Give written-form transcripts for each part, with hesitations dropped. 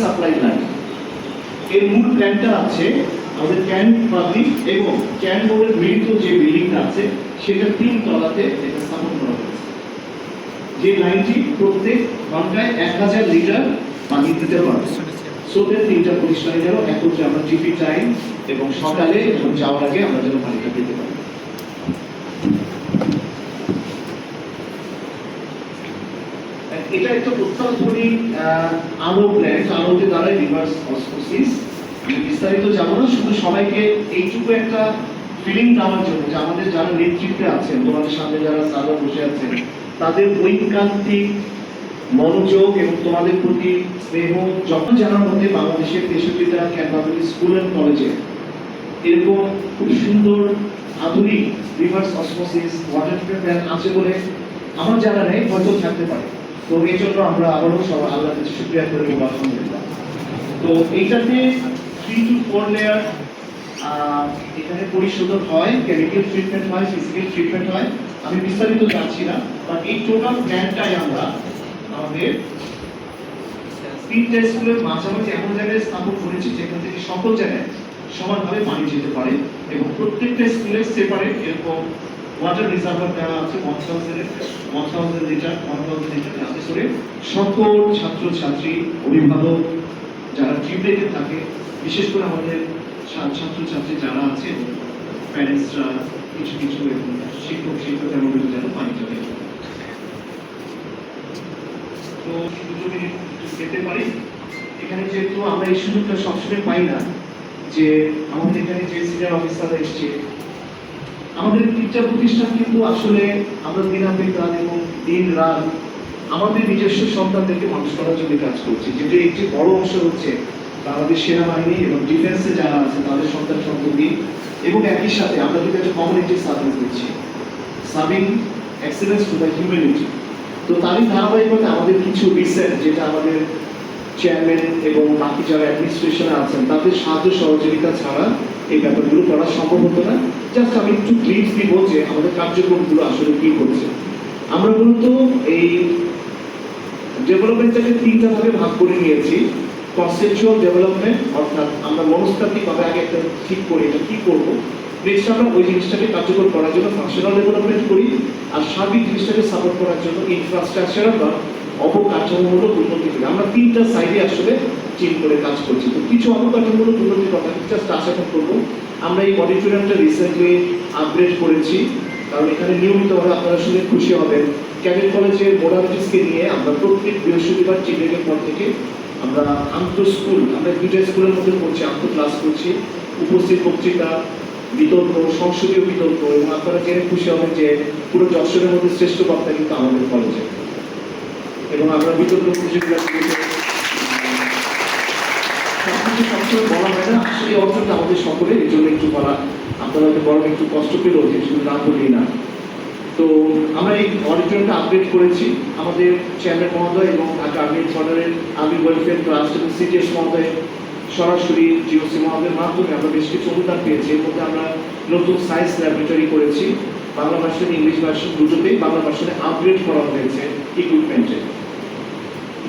Supply line. এর মূল প্ল্যানটা আছে আমাদের ক্যান্ট পাবলিক এবং ক্যান্ট বোর্ডের মিলিত যে বিল্ডিংটা আছে সেটা 3 তলাতে এটা স্থাপন করা হয়েছে। যে লাইনটি প্রত্যেক ঘন্টায় 1000 লিটার পানি দিতে পারবে। সোদের 3টা প্রতিষ্ঠানে যেন একত্রে আমরা টিপি টাইম এবং সকালে এবং যাওয়ার আগে আমরা যেন পানিটা পেতে পারি। এটা একটা অত্যাধুনিক আলো প্ল্যান্ট, আলোতে দ্বারা রিভার্স অসমোসিস। বিস্তারিত যাবো না, শুধু সবাইকে এইটুকু একটা ফিলিং দেওয়ার জন্য যে আমাদের যারা নেতৃত্বে আছেন, তোমাদের সামনে যারা সাদা বসে আছেন, তাদের ঐকান্তিক মনোযোগ এবং তোমাদের প্রতি স্নেহ যখন জানার মধ্যে বাংলাদেশের 63টা ক্যাম্পাস স্কুল এন্ড কলেজে এরকম খুব সুন্দর আধুনিক রিভার্স অসমোসিস ওয়াটার ট্রিটমেন্ট আছে বলে আমার জানা নেই, হয়তো থাকতে পারে। তো এই জন্য আমরা আবারও সবাই আল্লাহর কাছে শুকরিয়া করি এবং আলহামদুলিল্লাহ। তো এইটাতে 3 to 4 লেয়ার এখানে পরিশোধন হয়, কেমিক্যাল ট্রিটমেন্ট হয়, ফিজিক্যাল ট্রিটমেন্ট হয়। আমি বিস্তারিত যাচ্ছি না, বাট এই টোটাল প্ল্যানটাই আমরা আমাদের 3টা স্কুলের মাঝামাঝি এমন জায়গায় স্থাপন করেছি যেখান থেকে সকল জায়গায় সমানভাবে পানি যেতে পারে এবং প্রত্যেকটা স্কুলে সেপারেট এরকম ওয়াটার রিজার্ভার দেওয়া আছে 1000 লিটার যাতে করে সকল ছাত্রছাত্রী, অভিভাবক যারা ট্রিপলেটে থাকে, বিশেষ করে আমাদের ছাত্রছাত্রী যারা আছে, প্যারেন্টসরা, কিছু শিক্ষকের মধ্যে যেন পানিটা পেয়ে যায়। তো 2 মিনিট যেতে পারি। এখানে যেহেতু আমরা এই সুযোগটা সবসময় পাই না যে আমাদের এখানে যে সিনিয়র অফিসাররা এসছে, আমাদের 3টা প্রতিষ্ঠান কিন্তু আসলে আমরা দিনাতিক রাত এবং দিন রাত আমাদের নিজস্ব সন্তানদেরকে মানুষ করার জন্য কাজ করছি, যেটা একটি বড় অংশ হচ্ছে বাংলাদেশ সেনাবাহিনী এবং ডিফেন্সে যারা আছে তাদের সন্তান সন্ততি, এবং একই সাথে আমরা কিন্তু একটা কমিউনিটি সার্ভিস দিচ্ছি, serving excellence to the humanity. তো তারই ধারাবাহিকতা আমাদের কিছু রিসেন্ট, যেটা আমাদের চেয়ারম্যান এবং বাকি যারা অ্যাডমিনিস্ট্রেশনে আছেন তাদের সাহায্য সহযোগিতা ছাড়া এই ব্যাপারগুলো করা সম্ভব হতো না। জাস্ট আমি একটু ক্লিপ দিব যে আমাদের কার্যক্রমগুলো আসলে কি করছে। আমরা মূলত এই ডেভেলপমেন্টটাকে 3টা ভাগে ভাগ করে নিয়েছি। কনসেপচুয়াল ডেভেলপমেন্ট, অর্থাৎ আমরা মনস্তাত্ত্বিকভাবে আগে একটা ঠিক করি এটা কি করবো, নেক্সট আমরা ওই জিনিসটাকে কার্যকর করার জন্য ফাংশনাল ডেভেলপমেন্ট করি, আর সার্বিক জিনিসটাকে সাপোর্ট করার জন্য ইনফ্রাস্ট্রাকচারাল বা অবকাঠামোমূলক উন্নতি করি। আমরা 3টা সাইডে আসলে চিন করে কাজ করছি। তো কিছু অবকাঠামোমূলক উন্নতির কথা জাস্ট টাচ এখন করবো। আমরা এই অডিটোরিয়ামটা রিসেন্টলি আপগ্রেড করেছি, কারণ এখানে নিয়মিতভাবে আপনারা শুনে খুশি হবেন ক্যাডেট কলেজের মোডালিটিসকে নিয়ে আমরা প্রত্যেক বৃহস্পতিবার চিন্তার পর থেকে আমরা স্কুল, আমরা 2টা স্কুলের মধ্যে করছি, ক্লাস করছি, উপস্থিত বক্তৃতা, বিতর্ক, সংসদীয় বিতর্ক, এবং আপনারা জেনে খুশি হবেন যে পুরো যশোরের মধ্যে শ্রেষ্ঠ বক্তা কিন্তু আমাদের কলেজে, এবং আমরা বিতর্ক প্রতিযোগিতা সবসময় বলা হয় না, আসলে অর্থটা আমাদের সকলে, এই জন্য একটু বলা, আপনারা হয়তো বরং একটু কষ্ট পেলেও যে শুধু না বলি না। তো আমরা এই অডিটোরিয়ামটা আপডেট করেছি আমাদের চেয়ারম্যান মহোদয় এবং ঢাকা আর্মি হেডকোয়ার্টারের আর্মি ওয়েলফেয়ার ট্রাস্ট এবং সিটিএস মহোদয় সরাসরি জিওসি মহোদয়ের মাধ্যমে আমরা বেশ কিছু অনুদান পেয়েছি। এর মধ্যে আমরা নতুন সায়েন্স ল্যাবরেটরি করেছি, বাংলা ভার্সন ইংলিশ ভার্সন দুটোতেই। বাংলা ভার্সনে আপগ্রেড করা হয়েছে ইকুইপমেন্টে।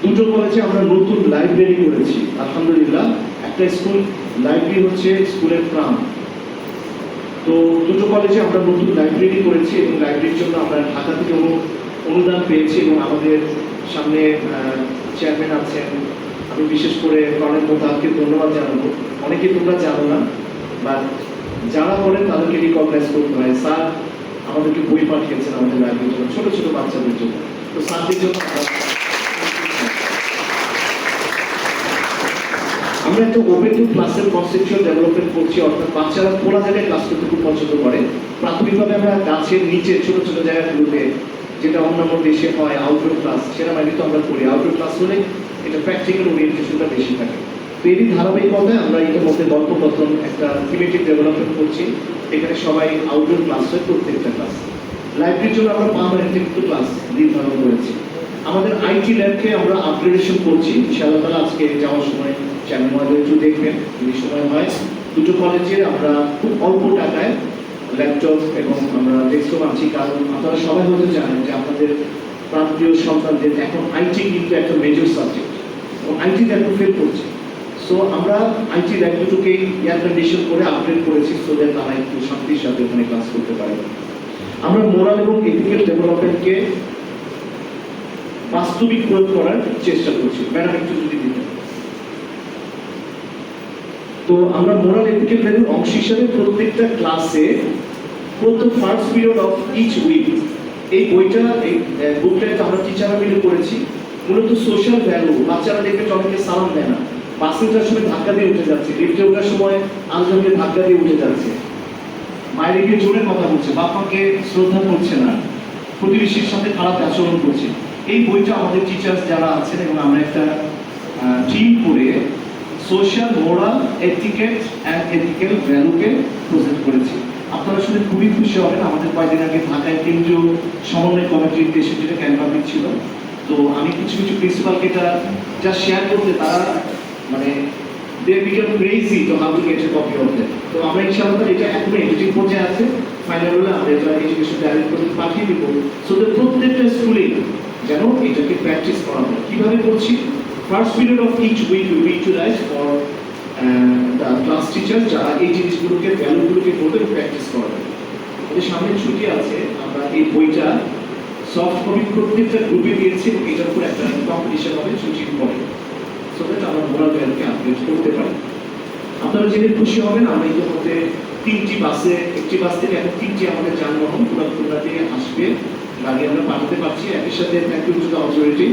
2টো কলেজে আমরা নতুন লাইব্রেরি করেছি, আলহামদুলিল্লাহ। একটা স্কুল লাইব্রেরি হচ্ছে স্কুলের প্রাণ। তো 2টো কলেজে আমরা নতুন লাইব্রেরি করেছি এবং লাইব্রেরির জন্য আমরা ঢাকা থেকে অনুদান পেয়েছি, এবং আমাদের সামনে চেয়ারম্যান আছেন, আমি বিশেষ করে কর্নেল মোতাহারকে ধন্যবাদ জানাবো। অনেকে তোমরা জানো না, বাট যারা বলেন তাদেরকে রিকগনাইজ করতে হয়। স্যার আমাদেরকে বই পাঠিয়েছেন আমাদের লাইব্রেরির জন্য, ছোট ছোট বাচ্চাদের জন্য। তো স্যারদের জন্য আমরা একটা ওপেন টু ক্লাসের কনসেপচুয়াল ডেভেলপমেন্ট করছি, অর্থাৎ বাচ্চারা খোলা জায়গায় ক্লাস করতে খুব পছন্দ করে। প্রাথমিকভাবে আমরা গাছের নিচে ছোট ছোট জায়গাগুলোতে, যেটা অন্যান্য দেশে হয় আউটডোর ক্লাস, সেনাবাহিনীতে আমরা করি। আউটডোর ক্লাস হলে এটা প্র্যাকটিক্যাল ওরিয়েন্টেশনটা বেশি থাকে। তো এরই ধারাবাহিকতায় আমরা এটার মধ্যে গল্প কথন একটা থিমেটিক ডেভেলপমেন্ট করছি। এখানে সবাই আউটডোর ক্লাস হয়, প্রত্যেকটা ক্লাস। লাইব্রেরির জন্য আমরা পার্মানেন্ট কিন্তু ক্লাস নির্ধারণ করেছি। আমাদের আইটি ল্যাবকে আমরা আপগ্রেডেশন করছি, ইনশাআল্লাহ তাআলা আজকে যাওয়ার সময় চ্যানেল মধ্যে একটু দেখবেন যদি সময় হয়। 2টো কলেজে আমরা খুব অল্প টাকায় ল্যাপটপ এবং আমরা ডেস্কটপ আনছি, কারণ আপনারা সবাই হয়তো জানেন যে আপনাদের প্রান্তীয় সন্তানদের এখন আইটি কিন্তু একটা major subject. IT rack fail করছে। সো আমরা আইটি র্যাক দুটোকেই এয়ার কন্ডিশন করে আপগ্রেড করেছি, সো দ্যাট তারা একটু শান্তির সাথে ওখানে ক্লাস করতে পারে। আমরা মোরাল এবং এথিক্যাল ডেভেলপমেন্টকে বাস্তবিক প্রয়োগ করার চেষ্টা করছি। ম্যাডাম একটু যদি দিতেন। তো আমরা মোরাল এথিক্যাল ভ্যালুর অংশ হিসাবে প্রত্যেকটা ক্লাসে প্রথম first period of each week এই বইটা, এই বুকলেটটা আমরা টিচাররা মিলে করেছি। মূলত সোশ্যাল ভ্যালু, বাচ্চারা দেখবে অনেকে সালাম দেয় না, বাসে ওঠার সময় ধাক্কা দিয়ে উঠে যাচ্ছে, লিফটে ওঠার সময় আরেকজনকে ধাক্কা দিয়ে উঠে যাচ্ছে, মায়ের গিয়ে জোরে কথা বলছে, বাপাকে শ্রদ্ধা করছে না, প্রতিবেশীর সাথে খারাপ আচরণ করছে। এই বইটা আমাদের টিচার্স যারা আছেন এবং আমরা একটা টিম করে social, moral, etiquette and ethical ভ্যালুকে প্রেজেন্ট করেছি। আপনারা শুনে খুবই খুশি হবেন। আমাদের কয়েকদিন আগে ঢাকায় কেন্দ্রীয় সমন্বয় কমিটির দেশে যেটা ক্যাম্পাসিং ছিল, তো আমি কিছু কিছু প্রিন্সিপালকে এটা যা শেয়ার করতে তারা মানে দে বিকাম ক্রেজি তো how to get A copy of that. তো আমরা ইনশাআল্লাহ এটা এখন এডিটিং পর্যায়ে আছে, ফাইনাল হলে আমরা এটা এডুকেশন ডাইরেক্টর পাঠিয়ে দিব, সো দ্যাট প্রত্যেকটা স্কুলে যেন এটাকে প্র্যাকটিস করা হয়। কিভাবে করছি? First period of each week will be utilise for the class teacher, যারা এই জিনিসগুলোকে, ভ্যালুগুলোকে বলবে প্র্যাকটিস করবে। আমাদের সামনে ছুটি আছে, আমরা এই বইটা সফট কপি প্রত্যেকটা গ্রুপে দিয়েছি এবং এটার উপর একটা কম্পিটিশন হবে ছুটির পরে, সো দ্যাট আমরা মোরাল ভ্যালুকে আপগ্রেড করতে পারি। আপনারা জেনে খুশি হবেন, আমরা ইতিমধ্যে 3টি বাসে, একটি বাস থেকে এখন 3টি আমাদের যানবাহন খুলনা থেকে আসবে, গাড়ি আমরা পাঠাতে পারছি। একই সাথে thank you to the authority,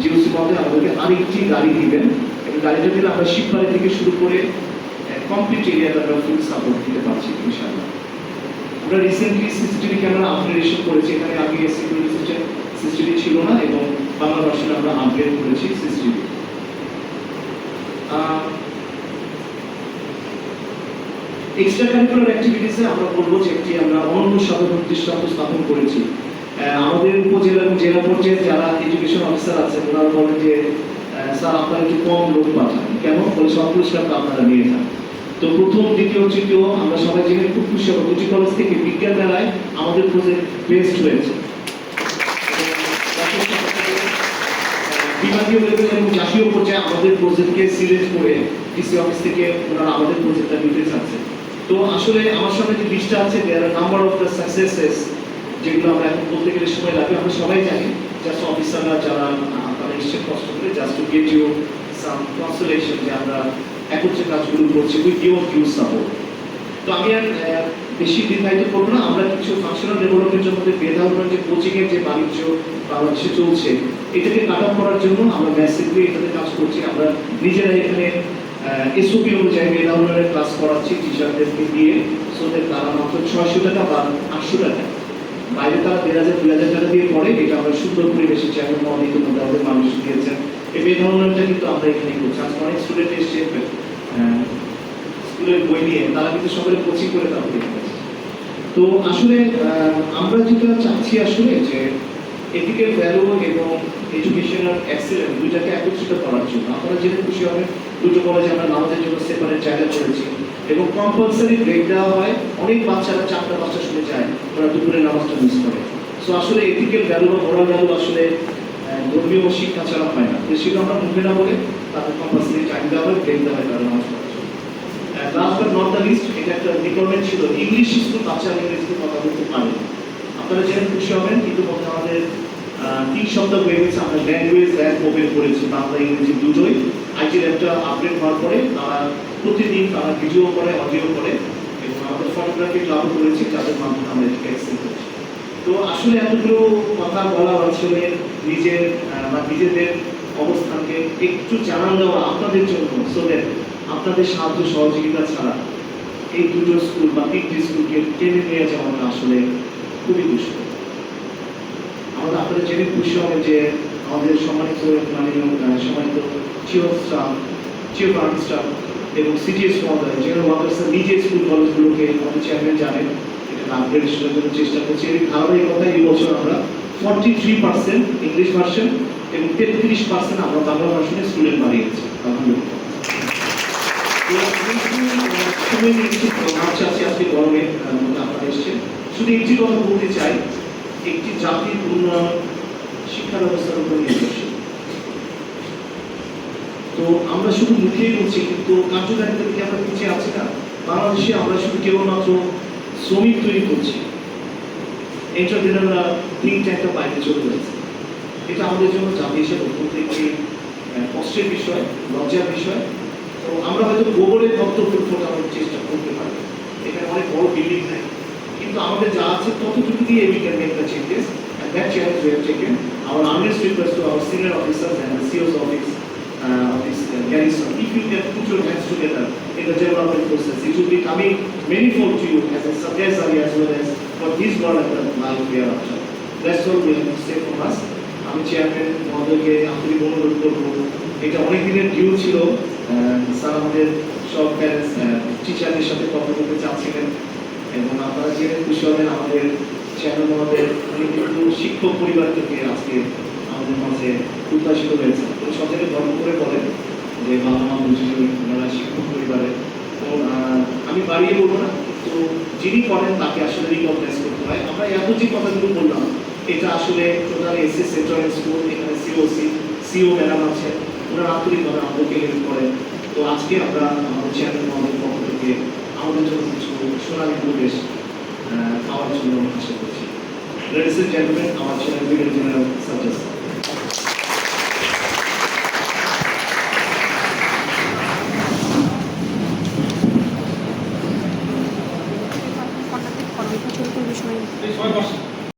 GOC মধ্যে আমাদেরকে আরেকটি গাড়ি দিবেন এবং গাড়িটা দিলে আমরা শিববাড়ি থেকে শুরু করে কমপ্লিট এরিয়াতে আমরা ফুল সাপোর্ট দিতে পারছি ইনশাআল্লাহ। আমরা রিসেন্টলি সিসিটিভি ক্যামেরা আপগ্রেডেশন করেছি, এখানে আগে সিকিউরিটি সিস্টেম সিসিটিভি ছিল না এবং বাংলা ভার্সনে আমরা আপগ্রেড করেছি সিসিটিভি। এক্সট্রা কারিকুলার অ্যাক্টিভিটিসে আমরা বলবো যে একটি আমরা অনন্য সাধন দৃষ্টান্ত স্থাপন করেছি। আমাদের উপজেলা এবং জেলা পর্যায়ে যারা এডুকেশন অফিসার আছে ওনারা বলেন যে স্যার আপনারা একটু কম লোক পাঠান, কেন? বলে সব পুরস্কারটা আপনারা নিয়ে যান। তো প্রথম, দ্বিতীয়, তৃতীয় আমরা সবাই জেনে খুব খুশি হব, দুটি কলেজ থেকে বিজ্ঞান মেলায় আমাদের প্রজেক্ট বেস্ট হয়েছে। বিভাগীয় লেভেল এবং জাতীয় পর্যায়ে আমাদের প্রজেক্টকে সিলেক্ট করে ডিসি অফিস থেকে ওনারা আমাদের প্রজেক্টটা নিতে চাচ্ছে। তো আসলে আমার সামনে যে লিস্টটা আছে, দেয়ার আর নাম্বার অফ দ্য সাকসেসেস, যেগুলো আমরা এখন বলতে গেলে সময় লাগবে। আমরা সবাই জানি জাস্ট অফিসাররা যারা তারা নিশ্চয় কষ্ট করে just to get you some consolation যে আমরা একত্রে কাজগুলো করছি উইথ ইউর ভিউ সাপোর্ট। তো আমি আর বেশি দীর্ঘায়িত করবো না। আমরা কিছু ফাংশনাল ডেভেলপমেন্টের মধ্যে বেদাউনের যে কোচিংয়ের যে বাণিজ্য বাংলাদেশে চলছে, এটাকে কাট আপ করার জন্য আমরা ম্যাসিভলি এটাতে কাজ করছি। আমরা নিজেরা এখানে এসওপি অনুযায়ী বেদাউনের ক্লাস করাচ্ছি টিচারদেরকে দিয়ে, সো দ্যাট তারা মাত্র 600 টাকা বা 800 টাকা, বাইরে তারা 1000-2000 টাকা দিয়ে পড়ে। এটা আমরা সুন্দর পরিবেশে চেয়ারম্যান মহোদয় মধ্যে আমাদের মানুষ দিয়েছেন। এই বেদাউনটা কিন্তু আমরা এখানে করছি। আজ অনেক স্টুডেন্ট এসছে স্কুলের বই নিয়ে, তারা কিন্তু সকলে কোচিং করে তারা দেখতে। তো আসলে আমরা যেটা চাচ্ছি আসলে যে এথিক্যাল ভ্যালু এবং এডুকেশনাল এক্সেলেন্স দুইটাকে একত্রিত করার জন্য আপনারা জেনে খুশি হবেন, দুটো কলেজে আমরা নামাজের জন্য সেপারেট জায়গা করেছি এবং কম্পালসারি ব্রেক দেওয়া হয়। অনেক বাচ্চারা 4টা-5টার সময় যায়, ওরা দুপুরে নামাজটা মিস করে। সো আসলে এথিক্যাল ভ্যালু বা মোরাল ভ্যালু আসলে ধর্মীয় শিক্ষা ছাড়া হয় না, তো সেটা আমরা মুখে না বলে তাদের কম্পালসারি টাইম দেওয়া হয়, ব্রেক দেওয়া হয় তারা নামাজ পড়ার জন্য। Last but not the least, এটা একটা রিকোয়ারমেন্ট ছিল, ইংলিশ স্কুল বাচ্চারা ইংরেজিতে কথা বলতে পারে। আপনারা জেনে খুশি হবেন, কিন্তু আমাদের 3 সপ্তাহ হয়ে গেছে আমরা ল্যাঙ্গুয়েজ ল্যাব ওপেন করেছি, বাংলা ইংরেজি দুটোই। আইটি ল্যাবটা আপডেট হওয়ার পরে তারা প্রতিদিন তারা ভিডিও করে, অডিও করে এবং আমাদের ফটোগ্রাফি ক্লাব করেছি, যাদের মাধ্যমে আমরা এটাকে এক্সেল করছি। তো আসলে এতগুলো কথা বলা আসলে নিজের বা নিজেদের অবস্থানকে একটু জানান দেওয়া আপনাদের জন্য, সো দ্যাট আপনাদের সাহায্য সহযোগিতা ছাড়া এই দুটো স্কুল বা 3টি স্কুলকে টেনে নিয়ে যাওয়াটা আসলে খুবই দুষ্কর। আমরা আপনারা জেনে খুশি হবেন যে আমাদের সম্মানিত সম্মানিত চিফ আর্ট স্টাফ এবং সিটিএস মহোদয় জেনারেল ওয়ার্কার্সরা নিজে স্কুল কলেজগুলোকে আমাদের চেয়ারম্যান জানেন এটা আপগ্রেডেশনের জন্য চেষ্টা করছি। এর ধারাবাহিকতা এই বছর আমরা 43% ইংলিশ ভার্সন এবং 33% আমরা বাংলা ভার্সনে স্টুডেন্ট বাড়িয়েছি। আজকে গরমের মধ্যে আপনারা এসেছেন, শুধু একটি কথা বলতে চাই, একটি জাতির উন্নয়ন শিক্ষা ব্যবস্থার উপর নির্ভরশীল। তো আমরা শুধু মুখেই বলছি, কিন্তু কার্যকারিতা থেকে আমরা পিছিয়ে আছি না। বাংলাদেশে আমরা শুধু কেবলমাত্র শ্রমিক তৈরি করছি, এন্টারপ্রেনাররা তিনটা একটা বাইরে চলে যাচ্ছে। এটা আমাদের জন্য জাতি হিসেবে অত্যন্ত একটি কষ্টের বিষয়, লজ্জার বিষয়। তো আমরা হয়তো গোবরের মতো ফুল ফোটানোর চেষ্টা করতে পারি, এখানে অনেক বড় বিল্ডিং নাই, কিন্তু আমাদের যা আছে ততটুকু দিয়ে we can make the changes, and that challenge we have taken. Our earnest request to our senior officers and the CEO's office of this garrison, if you can put your hands together in the development process, it will be coming manifold to you as a success as well as for this world and the life hereafter. That's all we have to say from us. আমি chairman মহোদয়কে আন্তরিক অনুরোধ করবো, এটা অনেক দিনের due ছিল। Sir আমাদের সব প্যারেন্টস টিচারদের সাথে কথা বলতে চাচ্ছিলেন, এবং আপনারা জেনে খুশি হবেন আমাদের চেয়ারম্যান মহোদয় উনি কিন্তু শিক্ষক পরিবার থেকে আজকে আমাদের মাঝে উদ্ভাসিত হয়েছে। উনি সব জায়গায় গর্ব করে বলেন যে বাবা মা বুঝলি ওনারা শিক্ষক পরিবারের। তো আমি বাড়িয়ে বলবো না, তো যিনি করেন তাকে আসলে রিকগনাইজ করতে হয়। আমরা এত যে কথাগুলো বললাম, এটা আসলে টোটাল এসএস সেন্ট্রাল স্কুল, এখানে সিও ম্যাডাম আছেন, ওনারা আন্তরিকভাবে আমাদেরকে হেল্প করেন। তো আজকে আমরা আমাদের চেয়ারম্যান মহোদয়ের পক্ষ থেকে আমাদের জন্য কিছু সোনালী পরিবেশ পাওয়ার জন্য আশা করছি। Ladies and gentlemen, our Chairman Brigadier General Sajjad Sir.